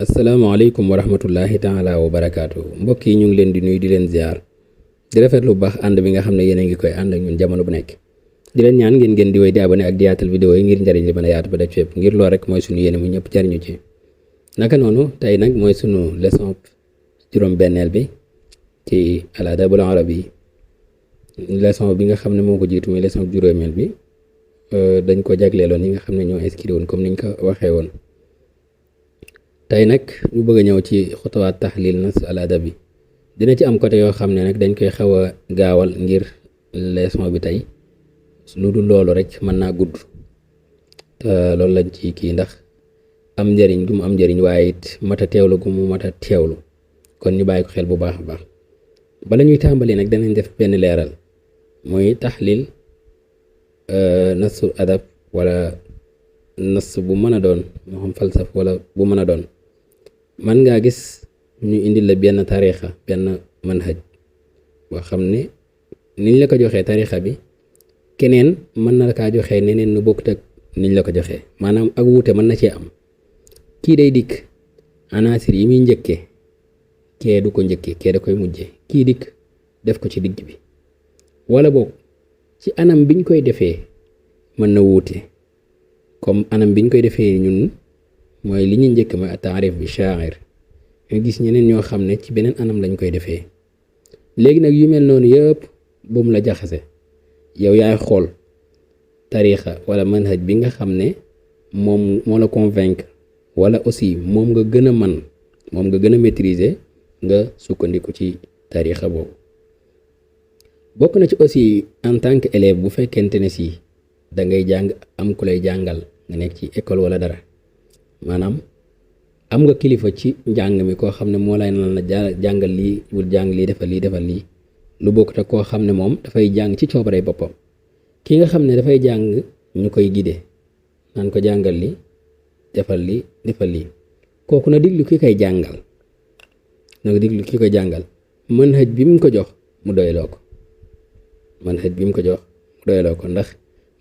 asalaamaaleykum wa rahmatullahi taala wa barakaatu mbokk yi ñu ngi leen di nuyu di leen ziar di rafet lu baax ànd bi nga xam ne yéen a ngi koy ànd ak ñun jamono bu nekk di leen ñaan ngeen di wéy di abonné ak di yaatal vidéo yi ngir njëriñ li mën a yaatu ba def fépp ngir lool rek mooy sunu yéene mu ñëpp jariñu ci naka noonu tey nag mooy sunu leçon juróom-benneel bi ci al adabul arabi leçon bi nga xam ne moo ko jiitu muy leçon juróomeel bi dañ ko jagleeloon ñi nga xam ne ñoo inscrit woon comme niñ ko waxee woon tey nag ñu bëgg a ñëw ci xutuwaat taxlil nas al adabi dina ci am côté yoo xam ne nag dañ koy xaw a gaawal ngir leçon bi tey lu dul loolu rek mën naa gudd te loolu lañ ci kii ndax am njëriñ gu mu am njëriñ waaye it mat a teewlu gu mu mat a teewlu kon ñu bàyyi ko xel bu baax a baax bala ñuy tàmbali nag danañ def benn leeral mooy taxlil nasu adab wala nas bu mën a doon moo xam falsaf wala bu mën a doon man ngaa gis ñu indil la benn tariixa benn manhaj boo xam ne niñ la ko joxee tariixa bi keneen mën na la kaa joxee neneen nu bokkut ak niñ la ko joxee maanaam ak wuute mën na cee am kii day dikk anaasir yi muy njëkkee kee du ko njëkkee kee da koy mujjee kii dikk def ko ci digg bi wala boog ci anam biñ koy defee mën na wuute comme anam biñ koy defee ñun mooy li ñu njëkk mooy taarif bi sha'ir ñu gis ñeneen ñoo xam ne ci beneen anam lañ koy defee léegi nag yu mel noonu yëpp bu mu la jaxase yow yaay xool tariixa wala manhaj bi nga xam ne moom moo la convaincre wala aussi moom nga gën a man moom nga gën a maîtriser nga sukkandiku ci tariixa boobu bokk na ci aussi en tant que élève bu fekkente ne si da ngay jàng am ku lay jàngal nga nekk ci école wala dara maanaam am nga kilifa ci njàng mi koo xam ne moo lay naan la jàngal lii bul jàng lii defal lii lu bokk te koo xam ne moom dafay jàng ci coobaree boppam ki nga xam ne dafay jàng ñu koy gide naan ko jàngal li defal lii kooku na diglu ki koy jàngal manhaj bi mu ko jox mu doyloo ko ndax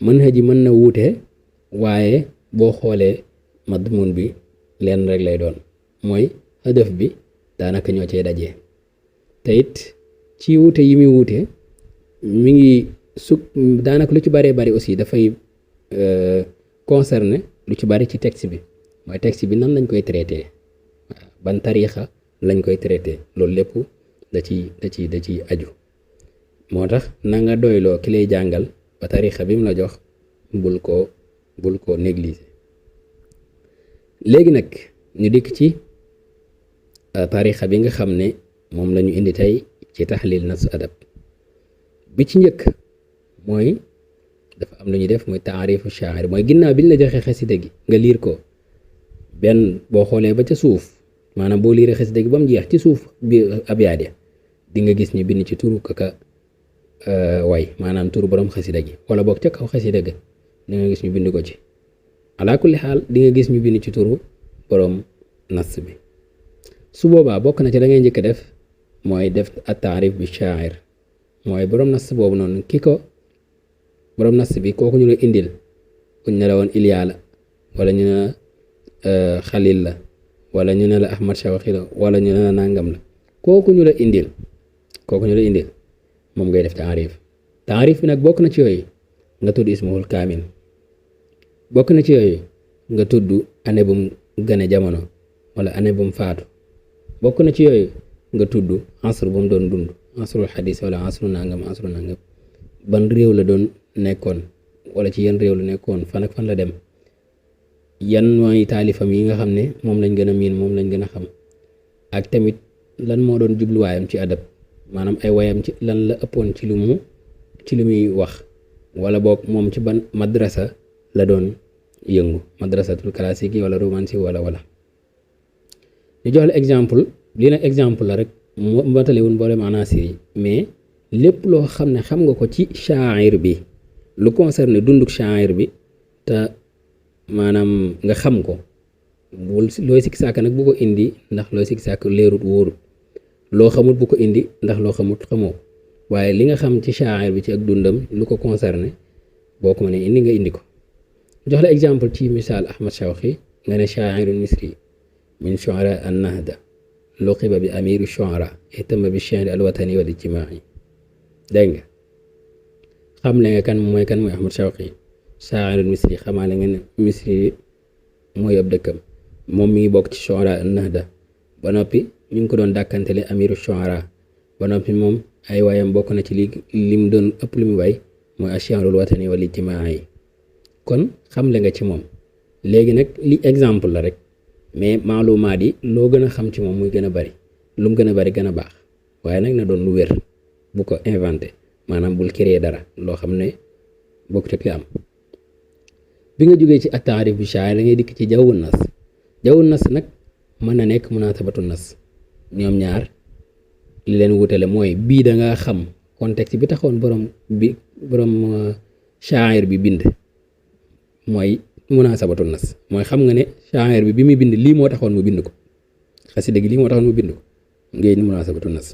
manhaj yi mën na wuute waaye boo xoolee madmun bi leen rek lay doon mooy hadaf bi daanaka ñoo cee dajee te it ci wuute yi muy wuute mi ngi daanaka lu ci bëree bëri aussi dafay concerné lu ci bëri ci texte bi mooy texte bi nan lañ koy traité waaw ban tariixa lañ koy traité loolu lépp da ci aju moo tax na nga doyloo ki lay jàngal ba tariixa bi mu la jox bul ko négliger léegi nag ñu dikk ci tariixa bi nga xam ne moom la ñu indi tey ci taxlil nas adab bi ci njëkk mooy dafa am lu ñuy def mooy taarifu sha'ir mooy ginnaaw bi ñu la joxee xasida gi nga liir ko benn boo xoolee ba ca suuf maanaam boo liiree xasida gi ba mu jeex ci suuf bi abyaat ya di nga gis ñu bind ci turu kaka way maanaam turu borom xasida gi wala boog ca kaw xasida ga di nga gis ñu bind ko ci ala kulli xaal di nga gis ñu bind ci turu borom nas bi su boobaa bokk na ci da ngay njëkk def mooy def at taarif bi sha'ir mooy borom nas boobu noonu borom nas bi kooku ñu la indil buñ ne la woon Iliya la wala ñu ne la Xalil la wala ñu ne la Ahmad Shawqi la wala ñu ne la nangam la kooku ñu la indil moom ngay def taarif bi nag bokk na ci yooyu nga tudd ismuhul kaamil bokk na ci yooyu nga tudd année bu mu gane jamono wala année bu mu faatu bokk na ci yooyu nga tudd asr bu mu doon dund asrul xadis wala asru nangam ban réew la doon nekkoon wala ci yan réew la nekkoon fan ak fan la dem yan mooy taalifam yi nga xam ne moom lañ gën a miin moom lañ gën a xam ak tamit lan moo doon jubluwaayam ci adab maanaam ay wayam ci lan la ëppoon ci lu muy wax wala boog moom ci ban madrasa la doon yëngu madrasatul classique yi wala romansi wala ñu jox la exemple lii nag exemple la rek matalewul mboolem anaasir yi mais lépp loo xam ne xam nga ko ci sha'ir bi lu concerne dunduk sha'ir bi te maanaam nga xam ko looy sikki sàkk nag bu ko indi ndax looy sikki sàkk leerut wóorut loo xamut bu ko indi ndax loo xamut xamoo waaye li nga xam ci sha'ir bi ci ak dundam lu ko concerné boo ko mënee indi nga indi ko jox la exemple ci misaal Ahmad Shawqi nga ne sha'irun misri min shu'ara an-nahda luqiba bi amiru shu'ara ihtama bi shi'ri al-watani wal ijtima'i. dégg nga xam le nga kan mooy Ahmad Shawqi sha'irul misri, xamaale nga ne misri mooy ab dëkkam, moom mi ngi bokk ci shu'ara an-nahda ba noppi ñu ngi ko doon dàkkantele amiru shu'ara ba noppi moom ay waayam bokk na ci lim doon ëpp lu mu way mooy ash-shi'rul watani wal ijtima'i. kon xamle nga ci moom. léegi nag li exemple la rek mais maalumaat yi loo gën a xam ci moom muy gën a bari, lu mu gën a bari gën a baax, waaye nag na doon lu wér, bu ko inventé, maanaam bul créer dara loo xam ne bokkut ak li am. bi nga jógee ci at-ta'rif bi shaa'ir da ngay dikk ci jawwu nas nag mën na nekk munaasabatu nas. ñoom ñaar li leen wutale mooy bii da nga xam contexte bi taxoon borom shaa'ir bi bind, mooy munaasabatu nas, mooy xam nga ne shaa'ir bi muy bind lii moo taxoon mu bind ko, xasida gi lii moo taxoon mu bind ko, ngay ni munaasabatu nas.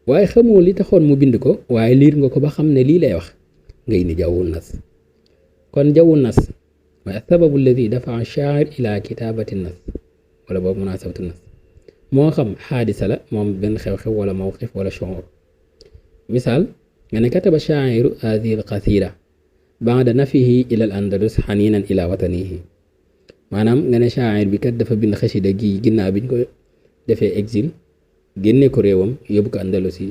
waaye xamoo li taxoon mu bind ko, waaye liir nga ko ba xam ne lii lay wax, ngay ni jawwu nas. kon jawwu nas mooy sababu alladi dafaa shaa'ir ila kitaabati nas, wala boobu munaasabatu nas, moo xam xaadisa la moom benn xew-xew wala mawqif wala shu'ur. misaal nga ne kataba shaa'iru haadihi al-qasiida ba'da nafihi ila al-andalus xaniinan ila watanihi. maanaam nga ne shaa'ir bi kat dafa bind xasida gi ginnaaw biñ ko defee exil, génne ko réewam yóbbu ko andalus yi,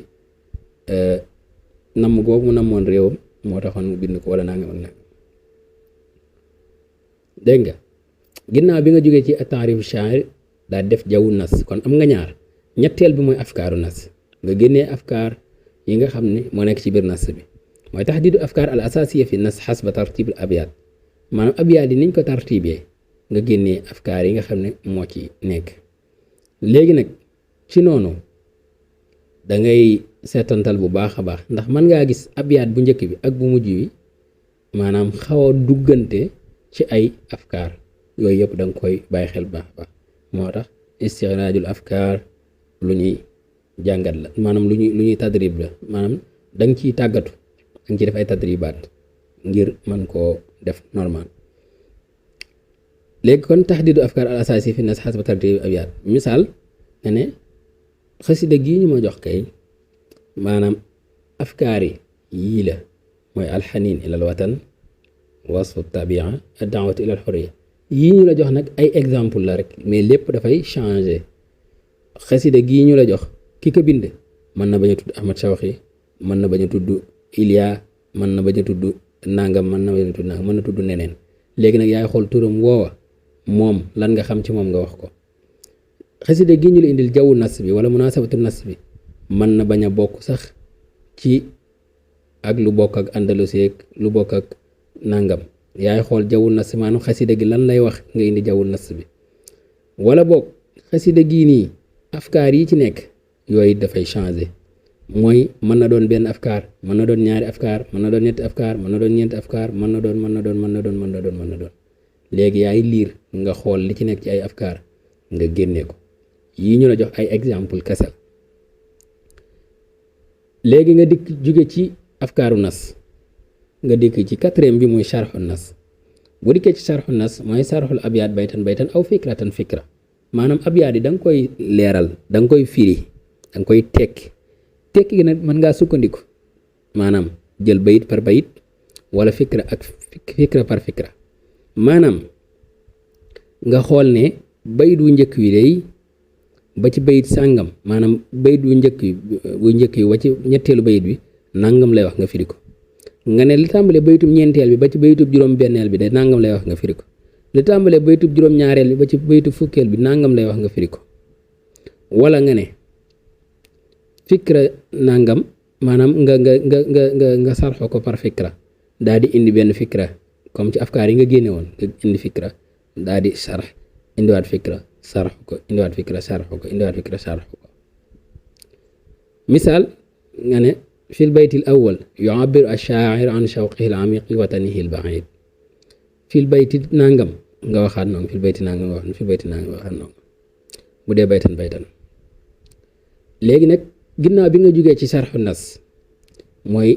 namm googu mu namoon réewam moo taxoon mu bind ko wala naa nga mën nag. dégg nga ginnaaw bi nga jógee ci at-ta'rif shaa'ir daal def jawwu nas, kon am nga ñaar. ñetteel bi mooy afkaaru nas, nga génnee afkaar yi nga xam ne moo nekk ci biir nas bi, mooy tahdiidu afkaar al asaasiya fi nas xasba tartib al abyaat, maanaam abyaat yi niñ ko tartibee nga génnee afkaar yi nga xam ne moo ci nekk. léegi nag ci noonu da ngay seetantal bu baax a baax, ndax mën ngaa gis abyaat bu njëkk bi ak bu mujj bi maanaam xaw a duggante ci ay afkaar, yooyu yëpp da nga koy bàyyi xel baax a baax. moo tax istixraajul afkaar lu ñuy jàngat la, maanaam lu ñuy tadrib la, maanaam da nga ciy tàggatu, da nga ciy def ay tadribaat ngir mën koo def normal. léegi kon tahdiidu afkaar al asaasi fi nas xasba tartib abyaat. misaal nga ne xasida gii ñu ma jox kay maanaam afkaar yi yii la, mooy alxaniin ilal watan, wasfu tabia, ad-daawatu ilal xurriya. yii ñu la jox nag ay exemple la rek, mais lépp dafay changer. xasida gii ñu la jox ki ko bind mën na bañ a tudd Ahmad Shawqi, mën na bañ a tudd Ilya, mën na bañ a tudd nangam, mën na bañ a tudd nangam, mën na tudd neneen. léegi nag yaay xool turam woowa moom lan nga xam ci moom nga wax ko. xasida gii ñu la indil jawwu nas bi wala munaasabatu nas bi mën na bañ a bokk sax ci ak lu bokk ak andalusi ak lu bokk ak nangam. yaay xool jawwu nas maanaam xasida gi lan lay wax nga indi jawwu nas bi. wala boog xasida gii nii afkaar yi ci nekk yooyu dafay changer, mooy mën na doon benn afkaar, mën na doon ñaari afkaar, mën na doon ñetti afkaar, mën na doon ñeenti afkaar, mën na doon. léegi yaay liir nga xool li ci nekk ci ay afkaar nga génne ko. yii ñu la jox ay exemple kese. léegi nga dikk jóge ci afkaaru nas nga dikk ci quatrième bi muy sharxu nas. bu dikkee ci sharxu nas mooy sharxul abyaat baytan aw fikratan fikra, maanaam abyaat yi da nga koy leeral, da nga koy firi, da nga koy tekki gi nag mën ngaa sukkandiku maanaam jël bayit par bayit wala fikra ak fikra par fikra. maanaam nga xool ne bayit wu njëkk wi day ba ci bayit sàngam, maanaam bayit wu njëkk yi ba ci ñetteelu bayit bi nangam lay wax nga firi ko. nga ne li tàmbalee bayitub ñeenteel bi ba ci bayitub juróom benneel bi de nangam lay wax nga firi ko. li tàmbalee bayitub juróom ñaareel bi ba ci bayitub fukkeel bi nangam lay wax nga firi ko. wala nga ne fikra nangam, maanaam nga sarxo ko par fikra, daal di indi benn fikra comme ci afkaar yi nga génne woon nga indi fikra daal di sarx indiwaat fikra sarx ko indiwaat fikra sarx ko indiwaat fikra sarx ko. misaal nga ne fil baytil awwal yu'abbiru ash-shaa'ir an shawqihi al-'amiqi wa watanihi al-ba'id. fil bayti nangam nga waxaat noonu, fil bayti nangam nga waxaat, fil bayti nangam nga waxaat noonu bu dee baytan. léegi nag ginnaaw bi nga jógee ci sarxu nas mooy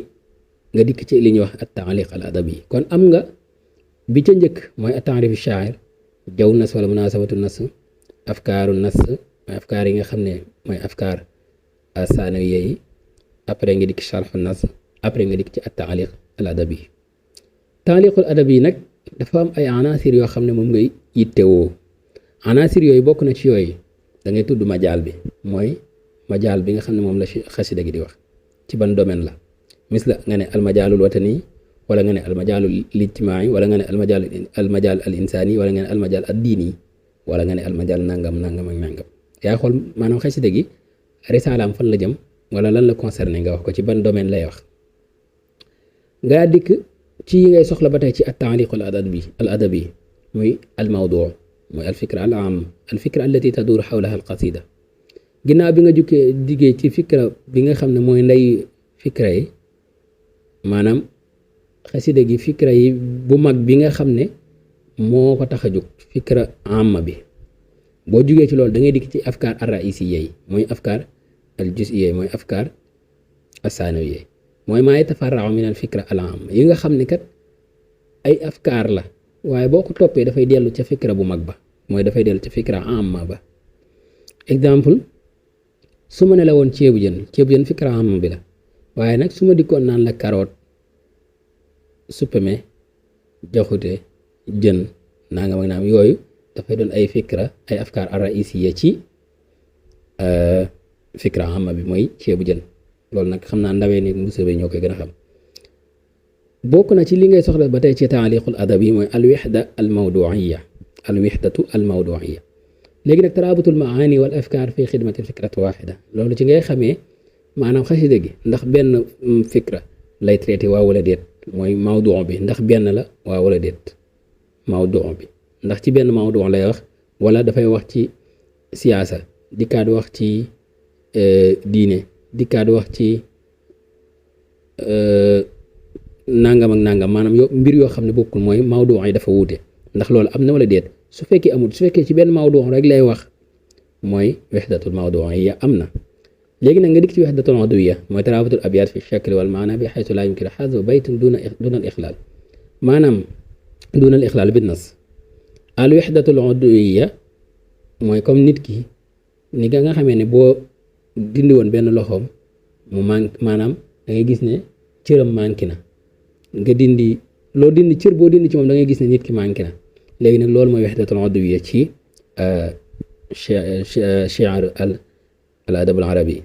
nga dikk ci li ñuy wax at-ta'liq al-adabi. kon am nga bi ca njëkk mooy at-ta'rif ash-sha'ir, jawwu nas wala munasabatu nas, afkaaru nas mooy afkaar yi nga xam ne mooy afkaar asanawiya yi après nga dikk sharxu nas après nga dikk ci at taaliq al adabi taaliqul adabi nag dafa am ay anasir yoo xam ne moom ngay yittewoo anasir yooyu bokk na ci yooyu da ngay tudd majaal bi mooy majaal bi nga xam ne moom la xasida gi di wax ci ban domaine la misla nga ne almajaalul watani wala nga ne almajaalul ijtimaai wala nga ne almajaal al insaani wala nga ne almajaal ad diini wala nga ne almajaal nangam nangam ak nangam yaa xool maanaam xasida gi risaalaam fan la jëm wala lan la concerné nga wax ko ci ban domaine lay wax nga dikk ci yi ngay soxla ba tey ci at taaliq al adabi muy al mawdu mooy al fikra al am al fikra allati taduur xawlaha al qasida ginnaaw bi nga jukkee diggee ci fikra bi nga xam ne mooy ndey fikra yi maanaam xasida gi fikra yi bu mag bi nga xam ne moo ko tax a jóg fikra amma bi boo jugee ci loolu da ngay dikk ci afkaar ar raisiyya yi mooy afkaar al juz'iyya mooy afkaar as-sanawiyya mooy maa yatafarra'u min al fikra al amma yi nga xam ne kat ay afkaar la waaye boo ko toppee dafay dellu ca fikra bu mag ba mooy dafay dellu ca fikra amma ba exemple su ma ne la woon ceebu jën fikra amma bi la waaye nag su ma dikkoon naan la carotte suppame jaxute jën nangam ak naam yooyu dafay doon ay fikra ay afkaar ar raisiyya ci fikra amma bi mooy ceebu jën loolu nag xam naa ndawee ni musebe ñoo koy gën a xam bokk na ci li ngay soxla ba tey ci taaliqul adabi mooy alwixda alwixdatu almawduiya léegi nag taraabutul maani wal afkaar fi xidmati fikrat waxida loolu ci ngay xamee maanaam xasida gi ndax benn fikra lay traité waa wala déet mooy mawdu bi ndax benn la waa wala déet mawdu bi ndax ci benn mawdu lay wax wala dafay wax ci siyaasa dikkaat wax ci diine dikkaat wax ci nangam ak nangam maanaam mbir yoo xam ne bokkul mooy mawdu yi dafa wuute ndax loolu am na wala déet su fekkee amul su fekkee ci benn mawdu rek lay wax mooy wahdatul mawduiyya am na léegi nag nga dikk ci wahdatul udwiyya mooy taraabutul abyaat fi shakli wal maana bi haythu laa yumkinu hadfu baytin duna al ixlaal maanaam duna al ixlaal bin nas al wahdatul udwiyya mooy comme nit ki ni nga xamee ne boo dindi woon benn loxoom mu maanaam da ngay gis ne cëram manqué na nga dindi loo dindi cër boo dindi ci moom da ngay gis ne nit ki manqué na léegi nag loolu mooy wahdatul udwiyya ci shi'r al adab al arabi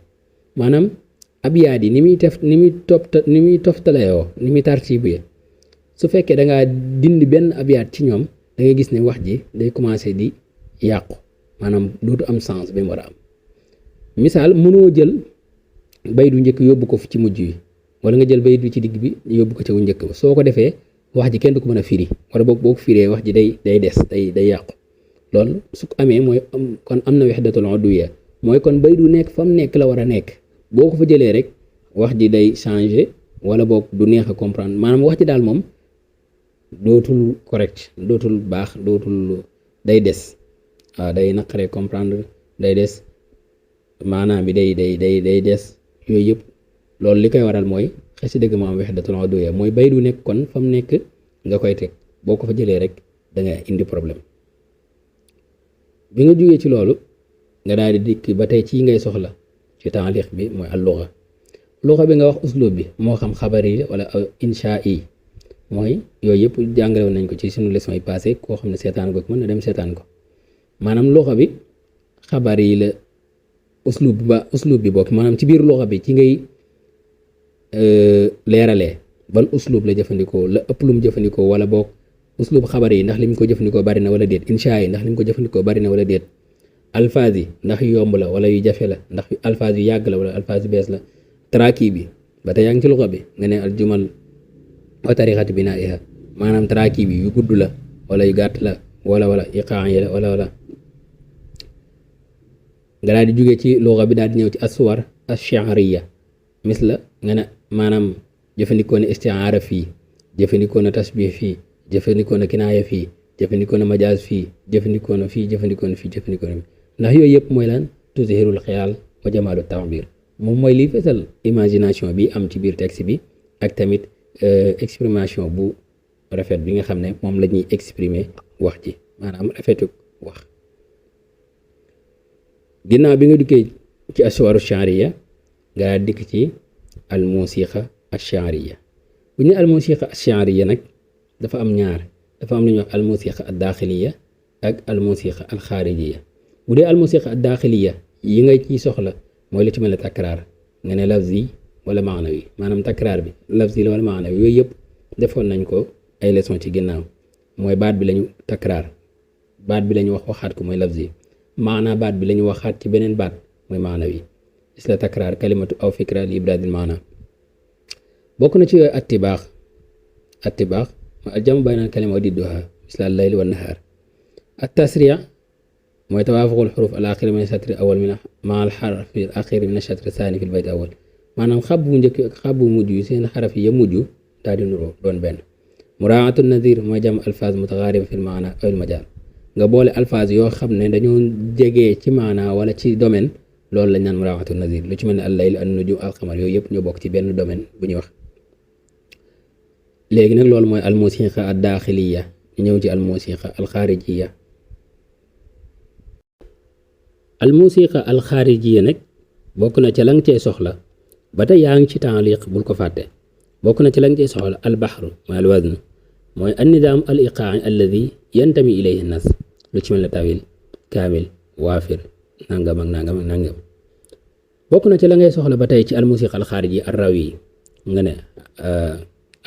maanaam abyaat yi ni muy toftalayoo ni muy tartiibee su fekkee da ngaa dindi benn abyaat ci ñoom da ngay gis ne wax ji day commencé di yàqu maanaam dootu am sens bi mu war a am misaal mënoo jël bayit bu njëkk yóbbu ko ci mujj yi wala nga jël bayit bi ci digg bi yóbbu ko ci wu njëkk ba soo ko defee wax ji kenn du ko mën a firi wala boo ko firee wax ji day des day yàqu loolu su ko amee mooy kon am na wahdatul udwiyya mooy kon bayit du nekk fa mu nekk la war a nekk boo ko fa jëlee rek wax ji day changer wala boog du neex a comprendre maanaam wax ji daal moom dootul correct dootul baax dootul day des waaw day naqaree comprendre day des maanaam bi day des yooyu yëpp loolu li koy waral mooy xasida gi mu am wahdatul udwiyya mooy bayit du nekk kon fa mu nekk nga koy teg boo ko fa jëlee rek da nga indi problème bi nga jógee ci loolu nga daal di dikk ba tey ci ngay soxla ci taaliq bi mooy al-lugha bi nga wax uslub bi moo xam xabar yi wala insha'i mooy yooyu yëpp jàngale woon nañ ko ci sunu leçon yi passé koo xam ne seetaan ko mën na dem seetaan ko maanaam lugha bi xabar yi la uslub bi bokk maanaam ci biir lugha bi ci ngay leeralee ban uslub la jëfandikoo la ëpp lu mu jëfandikoo wala boog uslub xabar yi ndax li mu ko jëfandikoo bari na wala déet insha yi ndax li mu ko jëfandikoo bari na wala déet alfaaz yi ndax yu yomb la wala yu jafe la ndax alfaaz yu yàgg la wala alfaaz yu bees la taraakib bi ba tey yaa ngi ci luxa bi nga ne al jumal wa tariqati binaiha maanaam taraakib bi yu gudd la wala yu gàtt la wala iqaa yi la wala nga daal di jógee ci luxa bi daal di ñëw ci aswar ash-shi'riyya misla nga ne maanaam jëfandikoo na istiaara fii jëfandikoo na tasbih fii jëfandikoo na kinaaya fii jëfandikoo na majaaz fii jëfandikoo na fii ndax yooyu yëpp mooy lan tuzhirul xiyaal wa jamaalu ta'bir moom mooy liy fesal imagination bi am ci biir texte bi ak tamit exprimation bu rafet bi nga xam ne moom la ñuy exprimer wax ji maanaam rafetu wax ginnaaw bi nga dikkee ci aswaru sha'riya nga dikk ci al musiqa ash-sha'riya bu ñu al musiqa ash-sha'riya nag dafa am ñaar, dafa am lu ñuy wax al musiqa ad-daxiliya ak al musiqa al xaarijiya. bu dee al musiqa ad-daxiliya yi nga ciy soxla mooy li ci mel ne takraar nga ne lafzi wala maanawi, maanaam takraar bi lafzi la wala maanawi, yooyu yëpp defoon nañ ko ay leçon ci ginnaaw. mooy baat bi lañu takraar, baat bi lañu waxaat ko mooy lafzi, maanaa baat bi lañu waxaat ci beneen baat mooy maanawi. is la takraar kalimatu aw fikra li ibradil maana. bokk na ci yooyu attibaax ma aljamu bayna kalima wa didduha misla al layl wa nahaar. at tasriya mooy tawaafuqul xuruf al axir min shatri awal min ma al xarfi al axir min shatri saani fi l bayt awal, maanaam xab bu njëkk ak xab bu mujj yi seen xaraf yi ya mujj daal di nuroo doon benn. muraatu nadir mooy jam alfaaz mutaxaariba fi l maana aw il majaal, nga boole alfaaz yoo xam ne dañoo jegee ci maana wala ci domaine, loolu lañ naan muraatu nadir. lu ci mel ne al layl an nujum al qamar yooyu yëpp ñoo bokk ci benn domaine bu ñuy wax. léegi nag loolu mooy al musiqa ad daaxiliya, ñu ñëw ci al musiqa al xaarijiya. al musiqa al xaarijiya nag bokk na ca la nga cee soxla ba tey yaa ngi ci taaliq bul ko fàtte. bokk na ci la nga cee soxla al baxru mooy al wazn, mooy an nidaam al iqaai alladi yantami ilayhi nas, lu ci mel ne tawil kaamil waafir nangam ak nangam ak nangam. bokk na ci la ngay soxla ba tey ci al musiqa al xaarijiya ar rawi, nga ne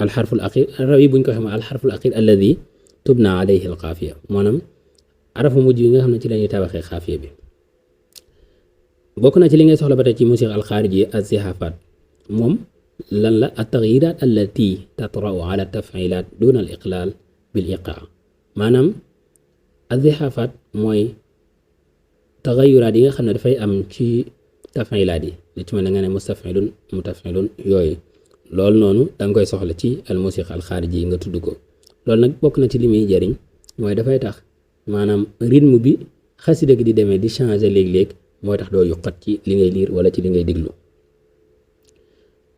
al xarful axir ar rawi buñ ko xam al xarful axir alladi tubna alayhi al xaafiya, maanaam arafu mujj yi nga xam ne ci lañuy tabaxee xaafiya bi. bokk na ci li ngay soxla ba tey ci musiqa al xaarijiya az zihaafaat, moom lan la at taxyiraat allati tatrau ala tafilat duna al iqlaal bil iqaa, maanaam az zihaafaat mooy taxayuraat yi nga xam ne dafay am ci tafilaat yi, li ci mel ne nga ne mustafilun mutafilun yooyu, loolu noonu da nga koy soxla ci al musiqa al xaariji yi nga tudd ko. loolu nag bokk na ci li muy jariñ mooy dafay tax maanaam rythme bi xasida gi di demee di changer léeg-léeg, mooy tax doo yuqat ci li ngay liir wala ci li ngay déglu.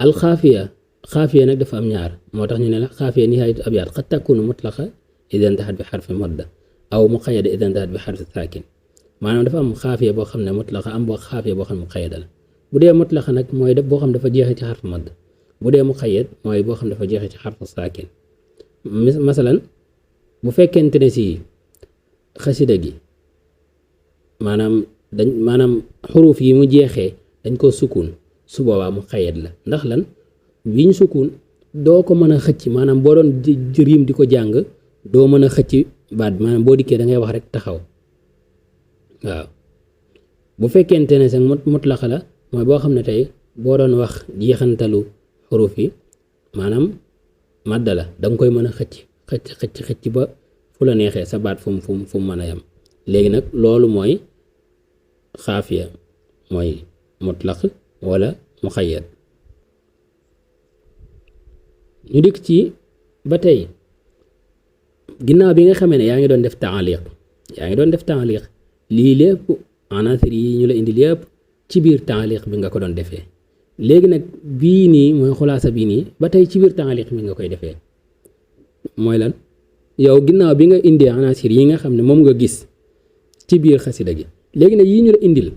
al xaafiya nag dafa am ñaar, moo tax ñu ne la xaafiya nihaayatu abyaat qad takunu mutlaqa idan intahat bi xarfi madda aw muqayyada idan intahat bi xarfi saakin, maanaam dafa am xaafiya boo xam ne mutlaqa am boo xaafiya boo xam ne muqayyada la. bu dee mutlaqa nag mooy def boo xam dafa jeexee ci xarfi madda, bu dee muqayyad mooy boo xam dafa jeexee ci xarfi saakin. masalan bu fekkente ne si xasida gi maanaam xuruuf yi mu jeexee dañ ko sukun, su boobaa mu xayet la. ndax lan wiñ sukun doo ko mën a xëcc, maanaam boo doon riim di ko jàng doo mën a xëcc baat bi, maanaam boo dikkee da ngay wax rek taxaw. waaw bu fekkente ne sax mutlaqa la mooy boo xam ne tey boo doon wax jeexantalu xuruuf yi maanaam madda la, da nga koy mën a xëcc ba fu la neexee sa baat fu mu mën a yam. léegi nag loolu mooy xaafiya, mooy mutlaq wala muqayyad. ñu dikk ci ba tey ginnaaw bi nga xamee ne yaa ngi doon def taaliq lii lépp anaasir yi ñu la indi lépp ci biir taaliq bi nga ko doon defee. léegi nag bii nii mooy xulaasa bii nii ba tey ci biir taaliq bi nga koy defee. mooy lan yow ginnaaw bi nga indee anaasir yi nga xam ne moom nga gis ci biir xasida gi, léegi nag yii ñu la indil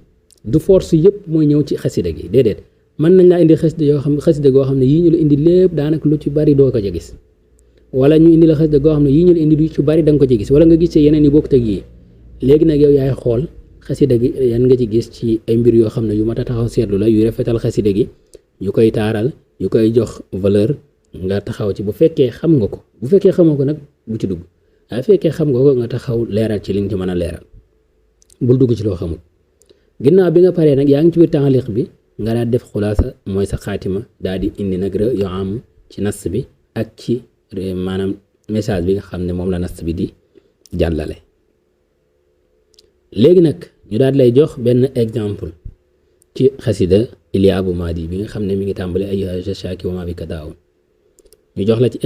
du force yëpp mooy ñëw ci xasida gi, déedéet. mën nañ laa indi xasida goo xam ne yii ñu la indi lépp daanaka lu ci bari doo ko ca gis, wala ñu indi la xasida goo xam ne yii ñu la indi lu ci bari da nga ko ci gis, wala nga gis ci yeneen yi bokkut ak yii. léegi nag yow yaay xool xasida gi yan nga ci gis ci ay mbir yoo xam ne yu mat a taxaw seetlu la, yu rafetal xasida gi, yu koy taaral, yu koy jox valeur, nga taxaw ci. bu fekkee xam nga ko, bu fekkee xamoo ko nag bu ci dugg, waaye fekkee xam nga ko nga taxaw leeral ci li nga ci mën a leeral, bul dugg ci loo xamul. ginnaaw bi nga paree nag yaa ngi ci biir taaliq bi, nga daal def xulaasa mooy sa xaatima, daal di indi nag yoo am ci nas bi ak ci maanaam message bi nga xam ne moom la nas bi di jàllale. léegi nag ñu daal lay jox benn exemple ci xasida Ilya Abu Madi bi nga xam ne mi ngi tàmbale ay shaaki wa ma bi ka daaw, ñu jox la ci